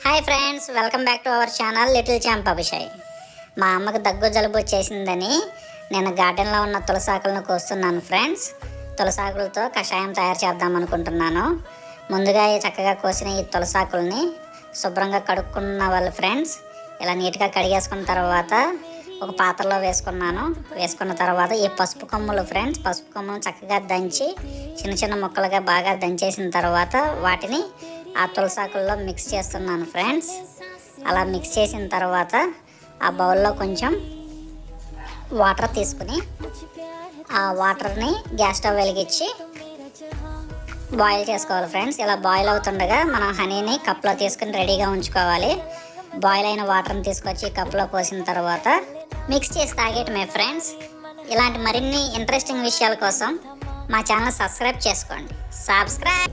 Hi friends, welcome back to our channel little champ Abhishay. మా అమ్మకి దగ్గు జలుబు వచ్చేసిందని నేను గార్డెన్లో ఉన్న తులసాకులను కోస్తున్నాను ఫ్రెండ్స్. తులసాకులతో కషాయం తయారు చేద్దాం అనుకుంటున్నాను. ముందుగా చక్కగా కోసిన ఈ తులసాకుల్ని శుభ్రంగా కడుక్కున్న వాళ్ళు ఫ్రెండ్స్ ఇలా నీట్గా కడిగేసుకున్న తర్వాత ఒక పాత్రలో వేసుకున్న తర్వాత ఈ పసుపు కొమ్ములు ఫ్రెండ్స్, పసుపు కొమ్ములు చక్కగా దంచి చిన్న చిన్న ముక్కలుగా బాగా దంచేసిన తర్వాత వాటిని ఆ తులసాకుల్లో మిక్స్ చేస్తున్నాను ఫ్రెండ్స్. అలా మిక్స్ చేసిన తర్వాత ఆ బౌల్లో కొంచెం వాటర్ తీసుకుని ఆ వాటర్ని గ్యాస్ స్టవ్ వెలిగించి బాయిల్ చేసుకోవాలి ఫ్రెండ్స్. ఇలా బాయిల్ అవుతుండగా మనం హనీని కప్లో తీసుకుని రెడీగా ఉంచుకోవాలి. బాయిల్ అయిన వాటర్ని తీసుకొచ్చి కప్లో పోసిన తర్వాత మిక్స్ చేసి తాగేయటమే ఫ్రెండ్స్. ఇలాంటి మరిన్ని ఇంట్రెస్టింగ్ విషయాల కోసం మా ఛానల్ సబ్స్క్రైబ్ చేసుకోండి.